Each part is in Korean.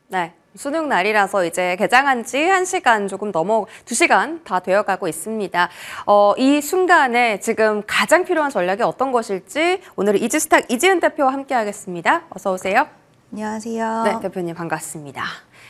네. 수능 날이라서 이제 개장한 지 1시간 조금 넘어 2시간 다 되어가고 있습니다. 이 순간에 지금 가장 필요한 전략이 어떤 것일지 오늘 이지스탁 이지은 대표와 함께 하겠습니다. 어서 오세요. 안녕하세요. 네, 대표님 반갑습니다.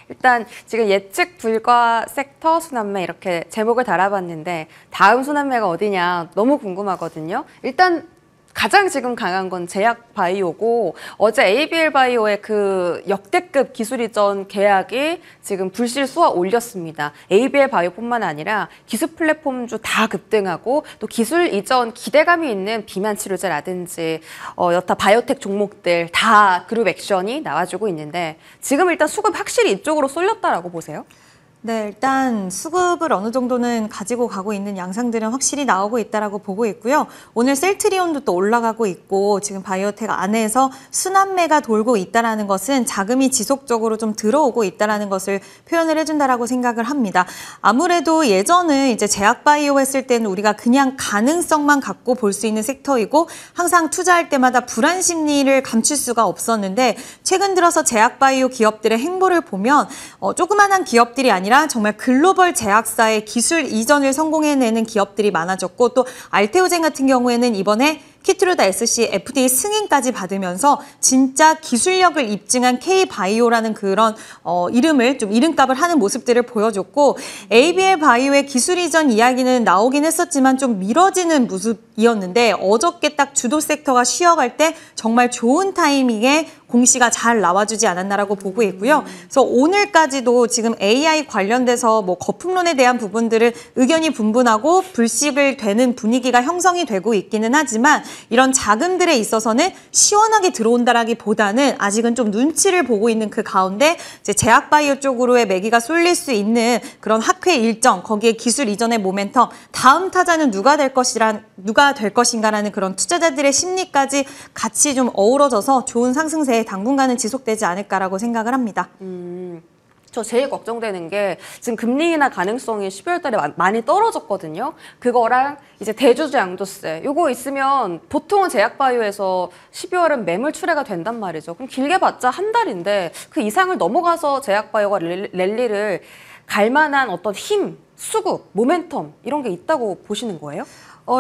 일단 지금 예측 불가 섹터 순환매 이렇게 제목을 달아봤는데 다음 순환매가 어디냐 너무 궁금하거든요. 일단 가장 지금 강한 건 제약 바이오고 어제 ABL 바이오의 그 역대급 기술 이전 계약이 지금 불실 쏘아 올렸습니다. ABL 바이오뿐만 아니라 기술 플랫폼주 다 급등하고 또 기술 이전 기대감이 있는 비만 치료제라든지 여타 바이오텍 종목들 다 그룹 액션이 나와주고 있는데 지금 일단 수급 확실히 이쪽으로 쏠렸다라고 보세요? 네, 일단 수급을 어느 정도는 가지고 가고 있는 양상들은 확실히 나오고 있다라고 보고 있고요. 오늘 셀트리온도 또 올라가고 있고 지금 바이오텍 안에서 순환매가 돌고 있다라는 것은 자금이 지속적으로 좀 들어오고 있다라는 것을 표현을 해준다라고 생각을 합니다. 아무래도 예전은 이제 제약바이오 했을 때는 우리가 그냥 가능성만 갖고 볼 수 있는 섹터이고 항상 투자할 때마다 불안 심리를 감출 수가 없었는데 최근 들어서 제약바이오 기업들의 행보를 보면 조그만한 기업들이 아니라 정말 글로벌 제약사의 기술 이전을 성공해내는 기업들이 많아졌고 또 알테오젠 같은 경우에는 이번에 키트루다 SC FDA 승인까지 받으면서 진짜 기술력을 입증한 K바이오라는 그런 이름을 좀 이름값을 하는 모습들을 보여줬고 ABL 바이오의 기술 이전 이야기는 나오긴 했었지만 좀 미뤄지는 모습이었는데 어저께 딱 주도 섹터가 쉬어갈 때 정말 좋은 타이밍에 공시가 잘 나와주지 않았나라고 보고 있고요. 그래서 오늘까지도 지금 AI 관련돼서 뭐 거품론에 대한 부분들은 의견이 분분하고 불식을 되는 분위기가 형성이 되고 있기는 하지만 이런 자금들에 있어서는 시원하게 들어온다라기보다는 아직은 좀 눈치를 보고 있는 그 가운데 이제 제약바이오 쪽으로의 매기가 쏠릴 수 있는 그런 학회 일정, 거기에 기술 이전의 모멘텀, 다음 타자는 누가 될 것인가라는 그런 투자자들의 심리까지 같이 좀 어우러져서 좋은 상승세에 당분간은 지속되지 않을까라고 생각을 합니다. 저 제일 걱정되는 게 지금 금리 인하 가능성이 12월 달에 많이 떨어졌거든요. 그거랑 이제 대주주 양도세 요거 있으면 보통은 제약바이오에서 12월은 매물 출회가 된단 말이죠. 그럼 길게 봤자 한 달인데 그 이상을 넘어가서 제약바이오가 랠리를 갈 만한 어떤 힘, 수급, 모멘텀 이런 게 있다고 보시는 거예요?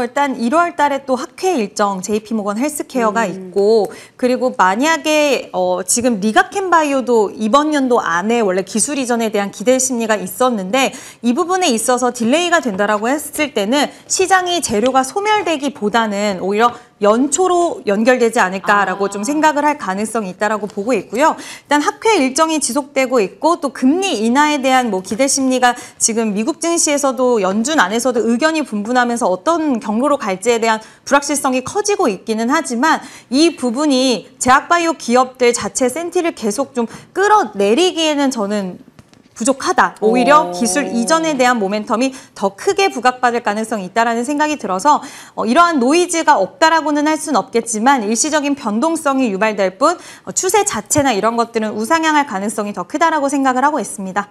일단 1월 달에 또 학회 일정 JP모건 헬스케어가 있고 그리고 만약에 지금 리가켄바이오도 이번 연도 안에 원래 기술 이전에 대한 기대 심리가 있었는데 이 부분에 있어서 딜레이가 된다라고 했을 때는 시장이 재료가 소멸되기보다는 오히려 연초로 연결되지 않을까라고 좀 생각을 할 가능성이 있다라고 보고 있고요. 일단 학회 일정이 지속되고 있고 또 금리 인하에 대한 뭐 기대 심리가 지금 미국 증시에서도 연준 안에서도 의견이 분분하면서 어떤 경로로 갈지에 대한 불확실성이 커지고 있기는 하지만 이 부분이 제약바이오 기업들 자체 센티를 계속 좀 끌어내리기에는 저는 부족하다. 오히려 기술 이전에 대한 모멘텀이 더 크게 부각받을 가능성이 있다라는 생각이 들어서 이러한 노이즈가 없다라고는 할 수는 없겠지만 일시적인 변동성이 유발될 뿐 추세 자체나 이런 것들은 우상향할 가능성이 더 크다라고 생각을 하고 있습니다.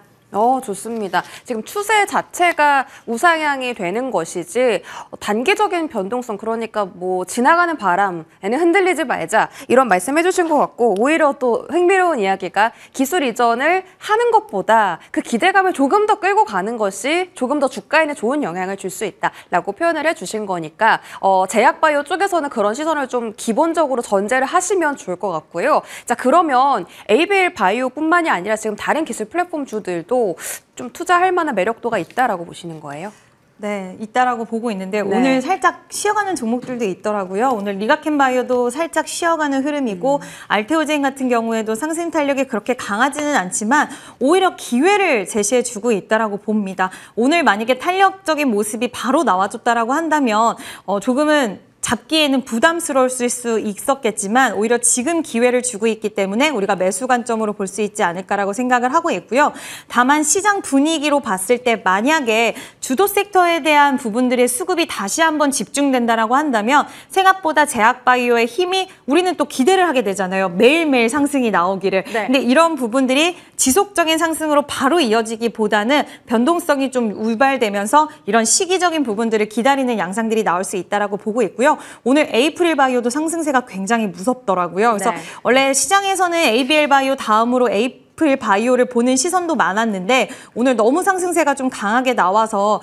좋습니다. 지금 추세 자체가 우상향이 되는 것이지 단기적인 변동성 그러니까 뭐 지나가는 바람에는 흔들리지 말자 이런 말씀 해주신 것 같고 오히려 또 흥미로운 이야기가 기술 이전을 하는 것보다 그 기대감을 조금 더 끌고 가는 것이 조금 더 주가에는 좋은 영향을 줄 수 있다라고 표현을 해주신 거니까 제약바이오 쪽에서는 그런 시선을 좀 기본적으로 전제를 하시면 좋을 것 같고요. 자 그러면 ABL 바이오뿐만이 아니라 지금 다른 기술 플랫폼 주들도 좀 투자할 만한 매력도가 있다라고 보시는 거예요? 네, 있다라고 보고 있는데 오늘 살짝 쉬어가는 종목들도 있더라고요. 오늘 리가켄바이오도 살짝 쉬어가는 흐름이고 알테오젠 같은 경우에도 상승 탄력이 그렇게 강하지는 않지만 오히려 기회를 제시해주고 있다라고 봅니다. 오늘 만약에 탄력적인 모습이 바로 나와줬다라고 한다면 조금은 잡기에는 부담스러울 수 있었겠지만 오히려 지금 기회를 주고 있기 때문에 우리가 매수 관점으로 볼 수 있지 않을까라고 생각을 하고 있고요. 다만 시장 분위기로 봤을 때 만약에 주도 섹터에 대한 부분들의 수급이 다시 한번 집중된다라고 한다면 생각보다 제약바이오의 힘이 우리는 또 기대를 하게 되잖아요. 매일매일 상승이 나오기를. 네. 근데 이런 부분들이 지속적인 상승으로 바로 이어지기보다는 변동성이 좀 유발되면서 이런 시기적인 부분들을 기다리는 양상들이 나올 수 있다라고 보고 있고요. 오늘 에이프릴 바이오도 상승세가 굉장히 무섭더라고요. 그래서 원래 시장에서는 ABL 바이오 다음으로 리플 바이오를 보는 시선도 많았는데 오늘 너무 상승세가 좀 강하게 나와서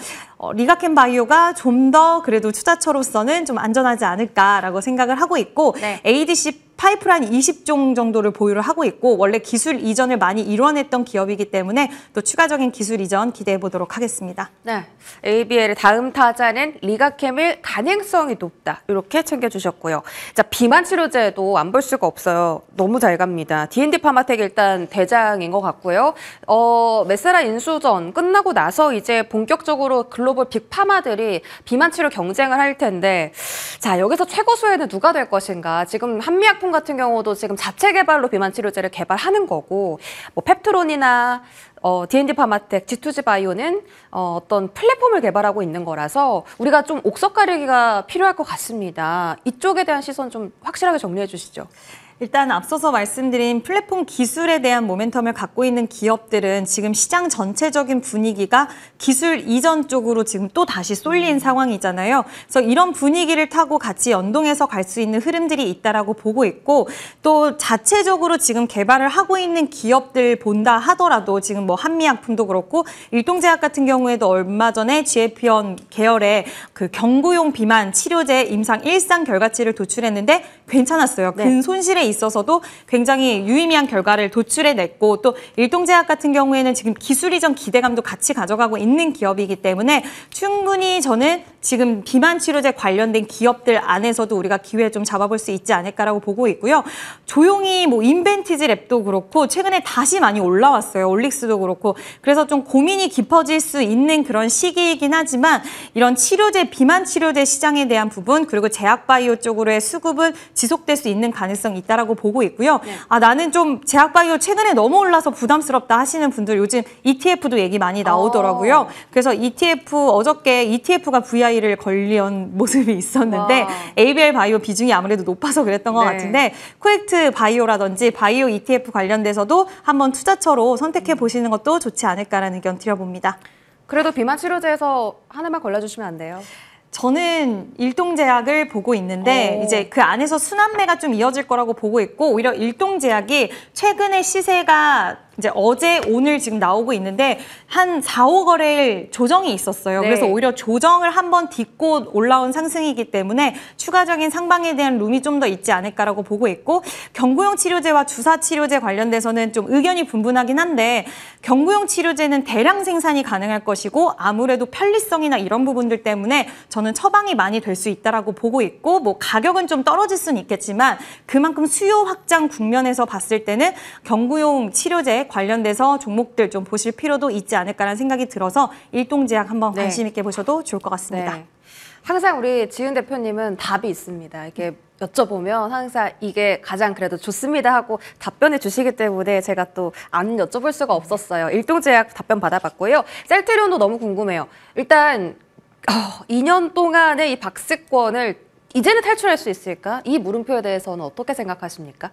리가켄 바이오가 좀 더 그래도 투자처로서는 좀 안전하지 않을까라고 생각을 하고 있고 네. ADC 파이프라인 20종 정도를 보유를 하고 있고 원래 기술 이전을 많이 이뤄냈던 기업이기 때문에 또 추가적인 기술 이전 기대해 보도록 하겠습니다. 네, ABL의 다음 타자는 리가캠일 가능성이 높다. 이렇게 챙겨주셨고요. 자, 비만 치료제도 안 볼 수가 없어요. 너무 잘 갑니다. D&D 파마텍 일단 대장인 것 같고요. 메세라 인수전 끝나고 나서 이제 본격적으로 글로벌 빅파마들이 비만 치료 경쟁을 할 텐데, 자, 여기서 최고 수혜는 누가 될 것인가? 지금 한미약품 같은 경우도 지금 자체 개발로 비만 치료제를 개발하는 거고, 뭐 펩트론이나 D&D 파마텍, G2G 바이오는 어떤 플랫폼을 개발하고 있는 거라서 우리가 좀 옥석 가리기가 필요할 것 같습니다. 이쪽에 대한 시선 좀 확실하게 정리해 주시죠. 일단 앞서서 말씀드린 플랫폼 기술에 대한 모멘텀을 갖고 있는 기업들은 지금 시장 전체적인 분위기가 기술 이전 쪽으로 지금 또 다시 쏠린 상황이잖아요. 그래서 이런 분위기를 타고 같이 연동해서 갈 수 있는 흐름들이 있다라고 보고 있고 또 자체적으로 지금 개발을 하고 있는 기업들 본다 하더라도 지금 뭐 한미약품도 그렇고 일동제약 같은 경우에도 얼마 전에 GLP-1 계열의 그 경구용 비만 치료제 임상 1상 결과치를 도출했는데 괜찮았어요. 네. 근 손실에 있어서도 굉장히 유의미한 결과를 도출해냈고 또 일동제약 같은 경우에는 지금 기술 이전 기대감도 같이 가져가고 있는 기업이기 때문에 충분히 저는 지금 비만 치료제 관련된 기업들 안에서도 우리가 기회 좀 잡아볼 수 있지 않을까라고 보고 있고요. 조용히 뭐 인벤티지 랩도 그렇고 최근에 다시 많이 올라왔어요. 올릭스도 그렇고. 그래서 좀 고민이 깊어질 수 있는 그런 시기이긴 하지만 이런 치료제, 비만 치료제 시장에 대한 부분 그리고 제약바이오 쪽으로의 수급은 지속될 수 있는 가능성이 있다라고 보고 있고요. 네. 아, 나는 좀 제약바이오 최근에 너무 올라서 부담스럽다 하시는 분들 요즘 ETF도 얘기 많이 나오더라고요. 그래서 ETF 어저께 ETF가 VI를 걸린 모습이 있었는데 와. ABL 바이오 비중이 아무래도 높아서 그랬던 것 네. 같은데 코엑트 바이오라든지 바이오 ETF 관련돼서도 한번 투자처로 선택해 보시는 것도 좋지 않을까라는 의견 드려봅니다. 그래도 비만 치료제에서 하나만 골라주시면 안 돼요? 저는 일동제약을 보고 있는데 오. 이제 그 안에서 순환매가 좀 이어질 거라고 보고 있고 오히려 일동제약이 최근에 시세가 이제 어제 오늘 지금 나오고 있는데 한 4, 5거래일 조정이 있었어요. 네. 그래서 오히려 조정을 한번 딛고 올라온 상승이기 때문에 추가적인 상방에 대한 룸이 좀 더 있지 않을까라고 보고 있고 경구용 치료제와 주사 치료제 관련돼서는 좀 의견이 분분하긴 한데 경구용 치료제는 대량 생산이 가능할 것이고 아무래도 편리성이나 이런 부분들 때문에 저는 처방이 많이 될 수 있다라고 보고 있고 뭐 가격은 좀 떨어질 수는 있겠지만 그만큼 수요 확장 국면에서 봤을 때는 경구용 치료제 관련돼서 종목들 좀 보실 필요도 있지 않을까라는 생각이 들어서 일동제약 한번 네. 관심 있게 보셔도 좋을 것 같습니다. 네. 항상 우리 지은 대표님은 답이 있습니다. 이렇게 여쭤보면 항상 이게 가장 그래도 좋습니다 하고 답변해 주시기 때문에 제가 또 안 여쭤볼 수가 없었어요. 일동제약 답변 받아봤고요. 셀트리온도 너무 궁금해요. 일단 2년 동안의 이 박스권을 이제는 탈출할 수 있을까? 이 물음표에 대해서는 어떻게 생각하십니까?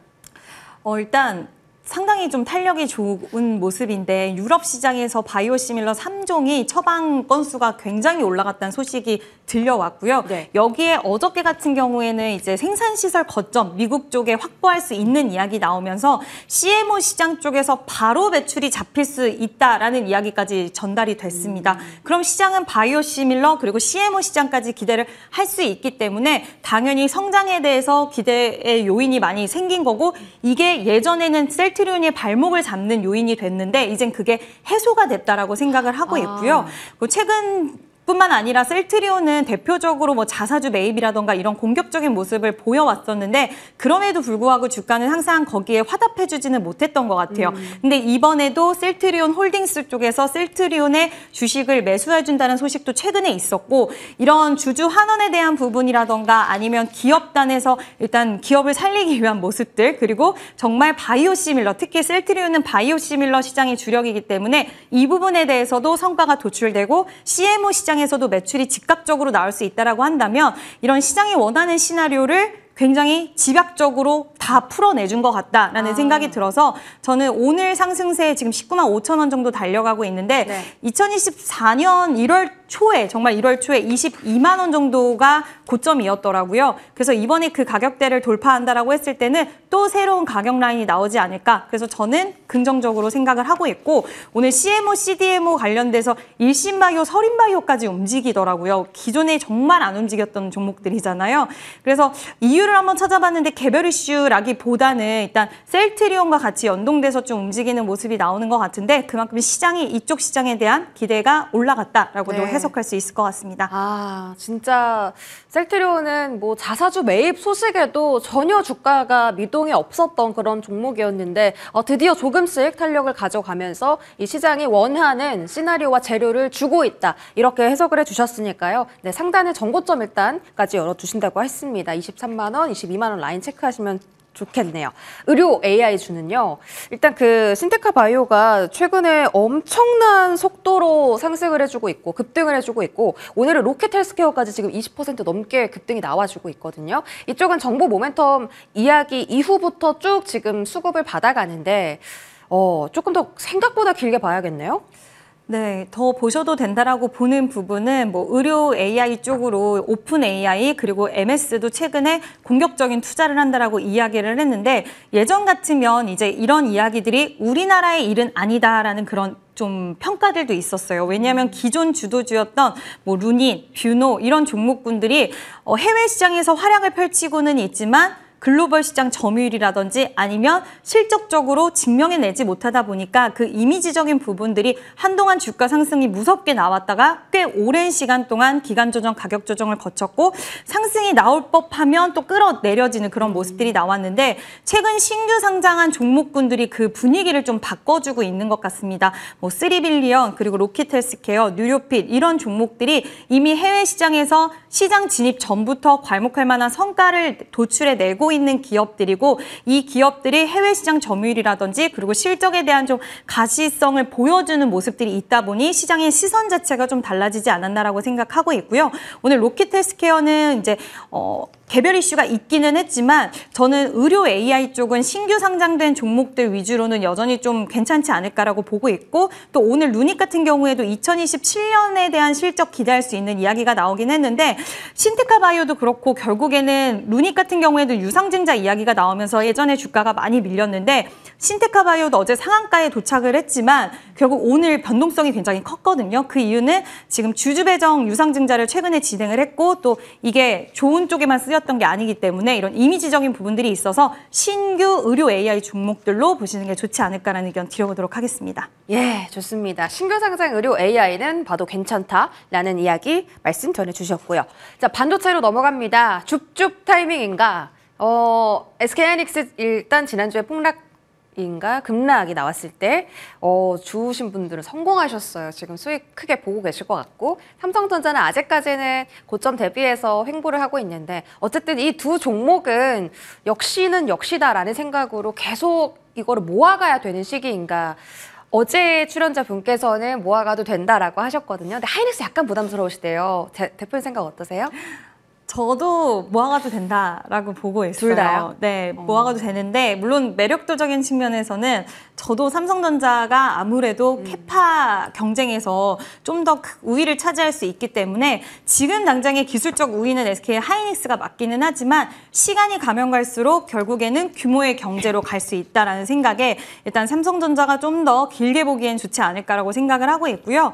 일단 상당히 좀 탄력이 좋은 모습인데 유럽 시장에서 바이오시밀러 3종이 처방 건수가 굉장히 올라갔다는 소식이 들려왔고요. 네. 여기에 어저께 같은 경우에는 이제 생산시설 거점 미국 쪽에 확보할 수 있는 이야기 나오면서 CMO 시장 쪽에서 바로 매출이 잡힐 수 있다라는 이야기까지 전달이 됐습니다. 그럼 시장은 바이오시밀러 그리고 CMO 시장까지 기대를 할 수 있기 때문에 당연히 성장에 대해서 기대의 요인이 많이 생긴 거고 이게 예전에는 셀트리온의 발목을 잡는 요인이 됐는데 이젠 그게 해소가 됐다라고 생각을 하고 있고요. 최근 뿐만 아니라 셀트리온은 대표적으로 뭐 자사주 매입이라던가 이런 공격적인 모습을 보여왔었는데 그럼에도 불구하고 주가는 항상 거기에 화답해주지는 못했던 것 같아요. 근데 이번에도 셀트리온 홀딩스 쪽에서 셀트리온의 주식을 매수해준다는 소식도 최근에 있었고 이런 주주 환원에 대한 부분이라던가 아니면 기업단에서 일단 기업을 살리기 위한 모습들 그리고 정말 바이오시밀러 특히 셀트리온은 바이오시밀러 시장이 주력이기 때문에 이 부분에 대해서도 성과가 도출되고 CMO 시장 에서도 매출이 즉각적으로 나올 수 있다라고 한다면 이런 시장이 원하는 시나리오를 굉장히 집약적으로 다 풀어내준 것 같다라는 생각이 들어서 저는 오늘 상승세 지금 19만 5천 원 정도 달려가고 있는데 네. 2024년 1월 초에 정말 1월 초에 22만 원 정도가 고점이었더라고요. 그래서 이번에 그 가격대를 돌파한다라고 했을 때는 또 새로운 가격 라인이 나오지 않을까. 그래서 저는 긍정적으로 생각을 하고 있고 오늘 CMO, CDMO 관련돼서 일신바이오, 서린바이오까지 움직이더라고요. 기존에 정말 안 움직였던 종목들이잖아요. 그래서 이유를 한번 찾아봤는데 개별 이슈라기보다는 일단 셀트리온과 같이 연동돼서 좀 움직이는 모습이 나오는 것 같은데 그만큼 시장이 이쪽 시장에 대한 기대가 올라갔다라고도 해석할 수 있을 것 같습니다. 아, 진짜 셀트리온은 뭐 자사주 매입 소식에도 전혀 주가가 미동이 없었던 그런 종목이었는데 드디어 조금씩 탄력을 가져가면서 이 시장이 원하는 시나리오와 재료를 주고 있다. 이렇게 해석을 해주셨으니까요. 네, 상단의 전고점 일단까지 열어두신다고 했습니다. 23만 원, 22만 원 라인 체크하시면 좋겠네요. 의료 AI주는요. 일단 그 신테카 바이오가 최근에 엄청난 속도로 상승을 해주고 있고 급등을 해주고 있고 오늘은 로켓 헬스케어까지 지금 20% 넘게 급등이 나와주고 있거든요. 이쪽은 정보 모멘텀 이야기 이후부터 쭉 지금 수급을 받아가는데 조금 더 생각보다 길게 봐야겠네요. 네, 더 보셔도 된다라고 보는 부분은 뭐 의료 AI 쪽으로 오픈 AI 그리고 MS도 최근에 공격적인 투자를 한다라고 이야기를 했는데 예전 같으면 이제 이런 이야기들이 우리나라의 일은 아니다라는 그런 좀 평가들도 있었어요. 왜냐하면 기존 주도주였던 뭐 루닌, 뷰노 이런 종목군들이 해외 시장에서 활약을 펼치고는 있지만 글로벌 시장 점유율이라든지 아니면 실적적으로 증명해내지 못하다 보니까 그 이미지적인 부분들이 한동안 주가 상승이 무섭게 나왔다가 꽤 오랜 시간 동안 기간 조정, 가격 조정을 거쳤고 상승이 나올 법하면 또 끌어내려지는 그런 모습들이 나왔는데 최근 신규 상장한 종목군들이 그 분위기를 좀 바꿔주고 있는 것 같습니다. 뭐 3빌리언 그리고 로켓 헬스케어, 뉴로핏 이런 종목들이 이미 해외 시장에서 시장 진입 전부터 괄목할 만한 성과를 도출해내고 있는 기업들이고 이 기업들이 해외 시장 점유율이라든지 그리고 실적에 대한 좀 가시성을 보여주는 모습들이 있다 보니 시장의 시선 자체가 좀 달라지지 않았나라고 생각하고 있고요. 오늘 로켓 헬스케어는 이제 개별 이슈가 있기는 했지만 저는 의료 AI 쪽은 신규 상장된 종목들 위주로는 여전히 좀 괜찮지 않을까라고 보고 있고 또 오늘 루닛 같은 경우에도 2027년에 대한 실적 기대할 수 있는 이야기가 나오긴 했는데 신테카 바이오도 그렇고 결국에는 루닛 같은 경우에도 유상증자 이야기가 나오면서 예전에 주가가 많이 밀렸는데 신테카 바이오도 어제 상한가에 도착을 했지만 결국 오늘 변동성이 굉장히 컸거든요. 그 이유는 지금 주주 배정 유상증자를 최근에 진행을 했고 또 이게 좋은 쪽에만 쓰였던 게 아니기 때문에 이런 이미지적인 부분들이 있어서 신규 의료 AI 종목들로 보시는 게 좋지 않을까라는 의견 드려보도록 하겠습니다. 예, 좋습니다. 신규 상장 의료 AI는 봐도 괜찮다라는 이야기 말씀 전해주셨고요. 자, 반도체로 넘어갑니다. 줍줍 타이밍인가? SK하이닉스 일단 지난주에 폭락인가 급락이 나왔을 때 주우신 분들은 성공하셨어요. 지금 수익 크게 보고 계실 것 같고 삼성전자는 아직까지는 고점 대비해서 횡보를 하고 있는데 어쨌든 이 두 종목은 역시는 역시다라는 생각으로 계속 이거를 모아가야 되는 시기인가. 어제 출연자 분께서는 모아가도 된다라고 하셨거든요. 근데 하이닉스 약간 부담스러우시대요. 대표님 생각 어떠세요? 저도 모아가도 된다라고 보고 있어요. 둘 다요? 네, 모아가도 되는데 물론 매력도적인 측면에서는 저도 삼성전자가 아무래도 캐파 경쟁에서 좀 더 우위를 차지할 수 있기 때문에 지금 당장의 기술적 우위는 SK하이닉스가 맞기는 하지만 시간이 가면 갈수록 결국에는 규모의 경제로 갈 수 있다라는 생각에 일단 삼성전자가 좀 더 길게 보기엔 좋지 않을까라고 생각을 하고 있고요.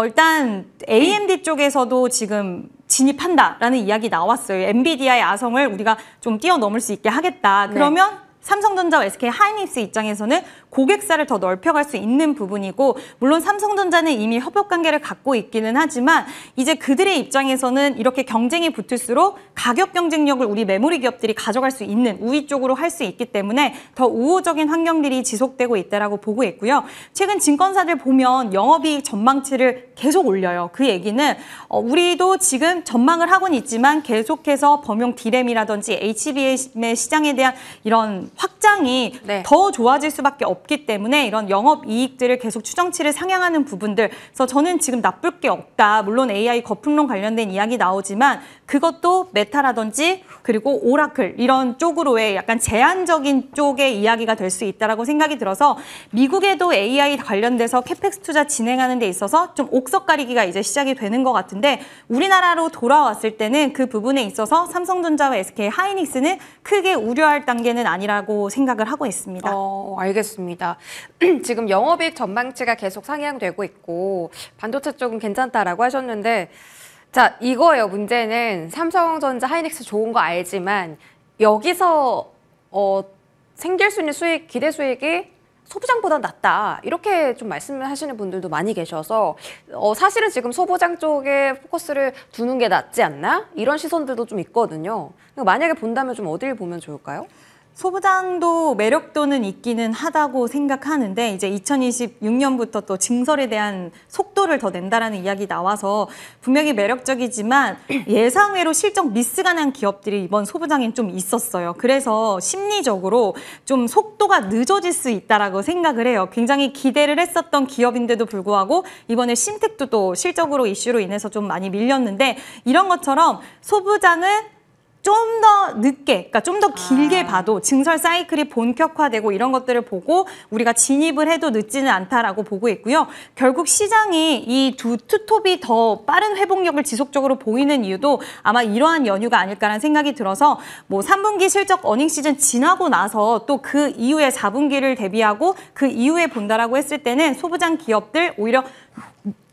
일단 AMD 쪽에서도 지금 진입한다라는 이야기 나왔어요. 엔비디아의 아성을 우리가 좀 뛰어넘을 수 있게 하겠다. 그러면 삼성전자와 SK하이닉스 입장에서는 고객사를 더 넓혀갈 수 있는 부분이고 물론 삼성전자는 이미 협업 관계를 갖고 있기는 하지만 이제 그들의 입장에서는 이렇게 경쟁이 붙을수록 가격 경쟁력을 우리 메모리 기업들이 가져갈 수 있는 우위 쪽으로 할 수 있기 때문에 더 우호적인 환경들이 지속되고 있다라고 보고 있고요. 최근 증권사들 보면 영업이익 전망치를 계속 올려요. 그 얘기는 우리도 지금 전망을 하고는 있지만 계속해서 범용 D램이라든지 HBM의 시장에 대한 이런 확장 시장이 네. 더 좋아질 수밖에 없기 때문에 이런 영업이익들을 계속 추정치를 상향하는 부분들, 그래서 저는 지금 나쁠 게 없다. 물론 AI 거품론 관련된 이야기 나오지만 그것도 메타라든지 그리고 오라클 이런 쪽으로의 약간 제한적인 쪽의 이야기가 될 수 있다라고 생각이 들어서 미국에도 AI 관련돼서 캐펙스 투자 진행하는 데 있어서 좀 옥석가리기가 이제 시작이 되는 것 같은데 우리나라로 돌아왔을 때는 그 부분에 있어서 삼성전자와 SK 하이닉스는 크게 우려할 단계는 아니라고 생각을 하고 있습니다. 알겠습니다. 지금 영업이익 전망치가 계속 상향되고 있고 반도체 쪽은 괜찮다라고 하셨는데 자, 이거예요. 문제는 삼성전자, 하이닉스 좋은 거 알지만 여기서 생길 수 있는 수익, 기대 수익이 소부장보다 낫다. 이렇게 좀 말씀을 하시는 분들도 많이 계셔서 사실은 지금 소부장 쪽에 포커스를 두는 게 낫지 않나? 이런 시선들도 좀 있거든요. 만약에 본다면 좀 어딜 보면 좋을까요? 소부장도 매력도는 있기는 하다고 생각하는데 이제 2026년부터 또 증설에 대한 속도를 더 낸다라는 이야기 나와서 분명히 매력적이지만 예상외로 실적 미스가 난 기업들이 이번 소부장엔 좀 있었어요. 그래서 심리적으로 좀 속도가 늦어질 수 있다라고 생각을 해요. 굉장히 기대를 했었던 기업인데도 불구하고 이번에 신택도 또 실적으로 이슈로 인해서 좀 많이 밀렸는데 이런 것처럼 소부장은 좀 더 늦게, 그러니까 좀 더 길게 봐도 증설 사이클이 본격화되고 이런 것들을 보고 우리가 진입을 해도 늦지는 않다라고 보고 있고요. 결국 시장이 이 투톱이 더 빠른 회복력을 지속적으로 보이는 이유도 아마 이러한 연유가 아닐까라는 생각이 들어서 뭐 3분기 실적 어닝 시즌 지나고 나서 또 그 이후에 4분기를 대비하고 그 이후에 본다라고 했을 때는 소부장 기업들 오히려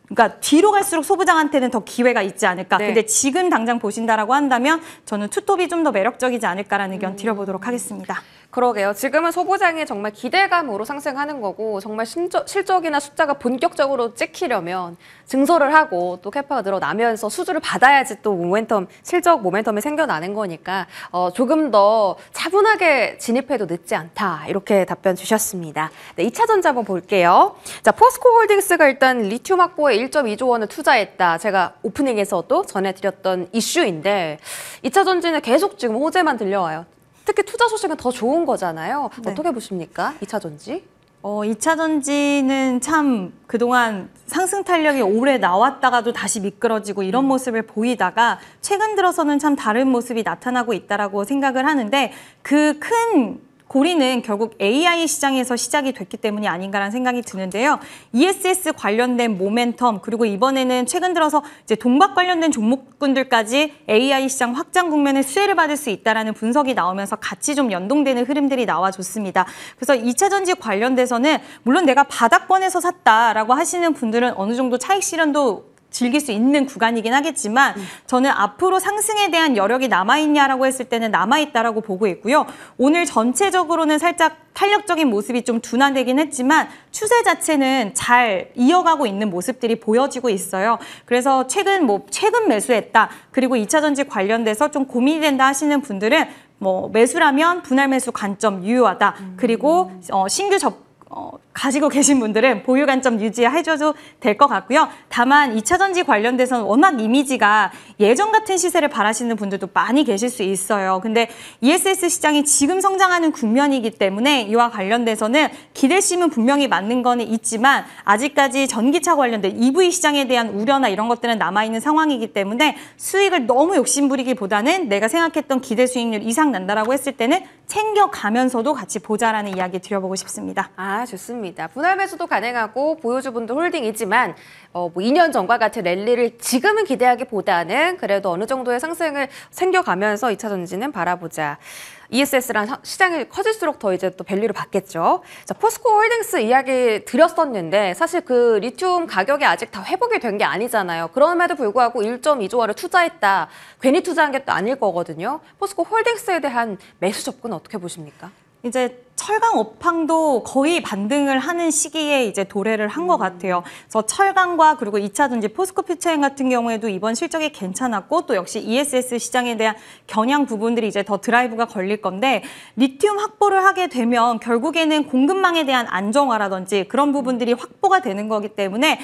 그러니까 뒤로 갈수록 소부장한테는 더 기회가 있지 않을까. 네. 근데 지금 당장 보신다라고 한다면 저는 투톱이 좀 더 매력적이지 않을까라는 의견 드려보도록 하겠습니다. 그러게요. 지금은 소부장이 정말 기대감으로 상승하는 거고 정말 실적이나 숫자가 본격적으로 찍히려면 증설을 하고 또 캐파가 늘어나면서 수주를 받아야지 또 실적 모멘텀이 생겨나는 거니까 조금 더 차분하게 진입해도 늦지 않다. 이렇게 답변 주셨습니다. 네, 2차 전자 한번 볼게요. 자, 포스코홀딩스가 일단 리튬 확보에 1.2조 원을 투자했다. 제가 오프닝에서도 전해드렸던 이슈인데 2차 전지는 계속 지금 호재만 들려와요. 특히 투자 소식은 더 좋은 거잖아요. 네. 어떻게 보십니까? 2차 전지? 2차 전지는 참 그동안 상승 탄력이 오래 나왔다가도 다시 미끄러지고 이런 모습을 보이다가 최근 들어서는 참 다른 모습이 나타나고 있다라고 생각을 하는데 그 큰 고리는 결국 AI 시장에서 시작이 됐기 때문이 아닌가라는 생각이 드는데요. ESS 관련된 모멘텀 그리고 이번에는 최근 들어서 이제 동박 관련된 종목군들까지 AI 시장 확장 국면에 수혜를 받을 수 있다라는 분석이 나오면서 같이 좀 연동되는 흐름들이 나와줬습니다. 그래서 2차 전지 관련돼서는 물론 내가 바닥권에서 샀다라고 하시는 분들은 어느 정도 차익 실현도 즐길 수 있는 구간이긴 하겠지만 저는 앞으로 상승에 대한 여력이 남아있냐라고 했을 때는 남아있다라고 보고 있고요. 오늘 전체적으로는 살짝 탄력적인 모습이 좀 둔화되긴 했지만 추세 자체는 잘 이어가고 있는 모습들이 보여지고 있어요. 그래서 최근 매수했다. 그리고 2차 전지 관련돼서 좀 고민이 된다 하시는 분들은 매수라면 분할 매수 관점 유효하다. 그리고 신규 가지고 계신 분들은 보유 관점 유지해줘도 될 것 같고요. 다만 2차 전지 관련돼서는 워낙 이미지가 예전 같은 시세를 바라시는 분들도 많이 계실 수 있어요. 근데 ESS 시장이 지금 성장하는 국면이기 때문에 이와 관련돼서는 기대심은 분명히 맞는 거는 있지만 아직까지 전기차 관련된 EV 시장에 대한 우려나 이런 것들은 남아있는 상황이기 때문에 수익을 너무 욕심부리기보다는 내가 생각했던 기대 수익률 이상 난다라고 했을 때는 챙겨가면서도 같이 보자라는 이야기 드려보고 싶습니다. 좋습니다. 분할 매수도 가능하고 보유주분도 홀딩이지만 2년 전과 같은 랠리를 지금은 기대하기보다는 그래도 어느 정도의 상승을 챙겨가면서 2차 전지는 바라보자. ESS랑 시장이 커질수록 더 이제 또 밸류를 받겠죠. 자, 포스코홀딩스 이야기 드렸었는데 사실 그 리튬 가격이 아직 다 회복이 된 게 아니잖아요. 그럼에도 불구하고 1.2조 원을 투자했다. 괜히 투자한 게 또 아닐 거거든요. 포스코홀딩스에 대한 매수 접근은 어떻게 보십니까? 이제 철강 업황도 거의 반등을 하는 시기에 이제 도래를 한 것 같아요. 그래서 철강과 그리고 2차전지 포스코 퓨처엠 같은 경우에도 이번 실적이 괜찮았고 또 역시 ESS 시장에 대한 겨냥 부분들이 이제 더 드라이브가 걸릴 건데 리튬 확보를 하게 되면 결국에는 공급망에 대한 안정화라든지 그런 부분들이 확보가 되는 거기 때문에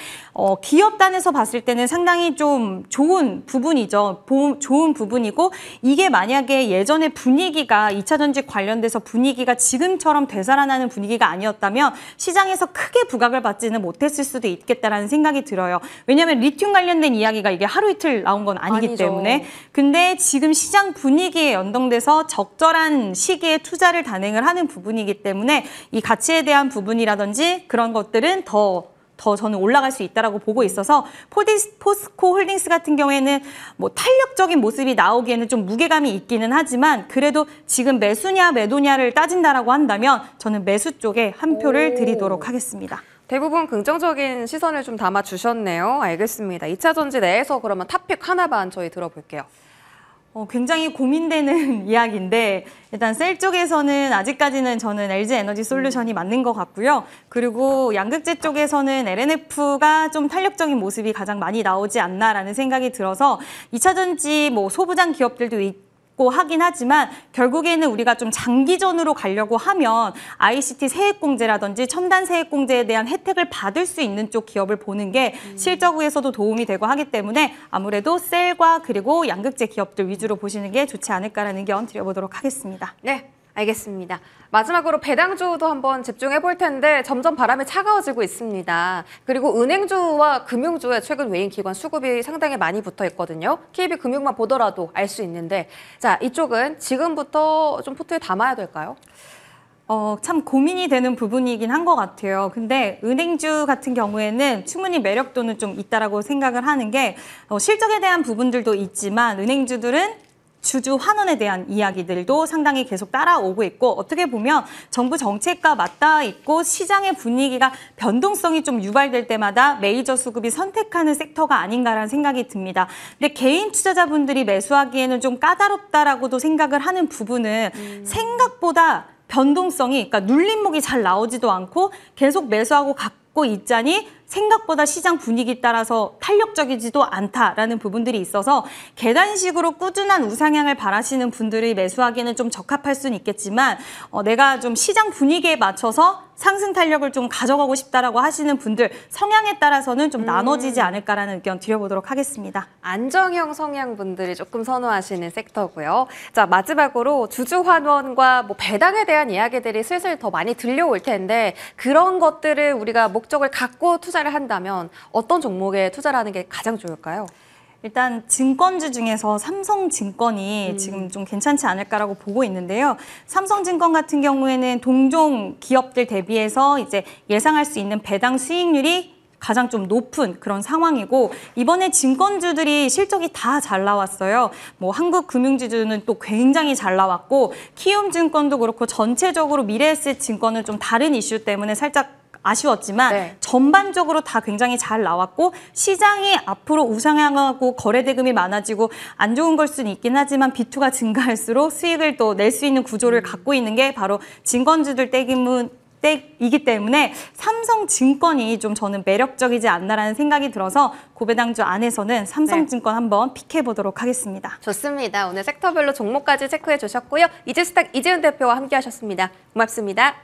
기업 단에서 봤을 때는 상당히 좀 좋은 부분이죠. 좋은 부분이고 이게 만약에 예전에 분위기가 2차전지 관련돼서 분위기가 지금처럼 되살아나는 분위기가 아니었다면 시장에서 크게 부각을 받지는 못했을 수도 있겠다라는 생각이 들어요. 왜냐하면 리튬 관련된 이야기가 이게 하루 이틀 나온 건 아니기 아니죠. 때문에 근데 지금 시장 분위기에 연동돼서 적절한 시기에 투자를 단행을 하는 부분이기 때문에 이 가치에 대한 부분이라든지 그런 것들은 더 저는 올라갈 수 있다라고 보고 있어서 포스코 홀딩스 같은 경우에는 뭐 탄력적인 모습이 나오기에는 좀 무게감이 있기는 하지만 그래도 지금 매수냐 매도냐를 따진다라고 한다면 저는 매수 쪽에 한 표를 드리도록 하겠습니다. 대부분 긍정적인 시선을 좀 담아 주셨네요. 알겠습니다. 2차 전지 내에서 그러면 탑픽 하나만 저희 들어볼게요. 굉장히 고민되는 이야기인데 일단 셀 쪽에서는 아직까지는 저는 LG에너지솔루션이 맞는 것 같고요. 그리고 양극재 쪽에서는 LNF가 좀 탄력적인 모습이 가장 많이 나오지 않나라는 생각이 들어서 2차 전지 뭐 소부장 기업들도 하긴 하지만 결국에는 우리가 좀 장기전으로 가려고 하면 ICT 세액공제라든지 첨단 세액공제에 대한 혜택을 받을 수 있는 쪽 기업을 보는 게 실적에서도 도움이 되고 하기 때문에 아무래도 셀과 그리고 양극재 기업들 위주로 보시는 게 좋지 않을까라는 의견 드려보도록 하겠습니다. 네, 알겠습니다. 마지막으로 배당주도 한번 집중해 볼 텐데 점점 바람이 차가워지고 있습니다. 그리고 은행주와 금융주에 최근 외인기관 수급이 상당히 많이 붙어 있거든요. KB금융만 보더라도 알 수 있는데 자, 이쪽은 지금부터 좀 포트에 담아야 될까요? 참 고민이 되는 부분이긴 한 것 같아요. 근데 은행주 같은 경우에는 충분히 매력도는 좀 있다라고 생각을 하는 게 실적에 대한 부분들도 있지만 은행주들은 주주 환원에 대한 이야기들도 상당히 계속 따라오고 있고 어떻게 보면 정부 정책과 맞닿아 있고 시장의 분위기가 변동성이 좀 유발될 때마다 메이저 수급이 선택하는 섹터가 아닌가라는 생각이 듭니다. 근데 개인 투자자분들이 매수하기에는 좀 까다롭다라고도 생각을 하는 부분은 생각보다 변동성이 그러니까 눌림목이 잘 나오지도 않고 계속 매수하고 갖고 있자니 생각보다 시장 분위기 따라서 탄력적이지도 않다라는 부분들이 있어서 계단식으로 꾸준한 우상향을 바라시는 분들이 매수하기에는 좀 적합할 수는 있겠지만 내가 좀 시장 분위기에 맞춰서 상승 탄력을 좀 가져가고 싶다라고 하시는 분들 성향에 따라서는 좀 나눠지지 않을까라는 의견 드려보도록 하겠습니다. 안정형 성향 분들이 조금 선호하시는 섹터고요. 자, 마지막으로 주주 환원과 뭐 배당에 대한 이야기들이 슬슬 더 많이 들려올 텐데 그런 것들을 우리가 목적을 갖고 투자를 한다면 어떤 종목에 투자를 하는 게 가장 좋을까요? 일단 증권주 중에서 삼성증권이 지금 좀 괜찮지 않을까라고 보고 있는데요. 삼성증권 같은 경우에는 동종 기업들 대비해서 이제 예상할 수 있는 배당 수익률이 가장 좀 높은 그런 상황이고 이번에 증권주들이 실적이 다 잘 나왔어요. 뭐 한국금융지주는 또 굉장히 잘 나왔고 키움증권도 그렇고 전체적으로 미래에셋증권은 좀 다른 이슈 때문에 살짝 아쉬웠지만 네. 전반적으로 다 굉장히 잘 나왔고 시장이 앞으로 우상향하고 거래대금이 많아지고 안 좋은 걸 수는 있긴 하지만 B2가 증가할수록 수익을 또 낼 수 있는 구조를 갖고 있는 게 바로 증권주들 이기 때문에 삼성증권이 좀 저는 매력적이지 않나라는 생각이 들어서 고배당주 안에서는 삼성증권 한번 픽해보도록 하겠습니다. 좋습니다. 오늘 섹터별로 종목까지 체크해 주셨고요. 이지스탁 이재훈 대표와 함께 하셨습니다. 고맙습니다.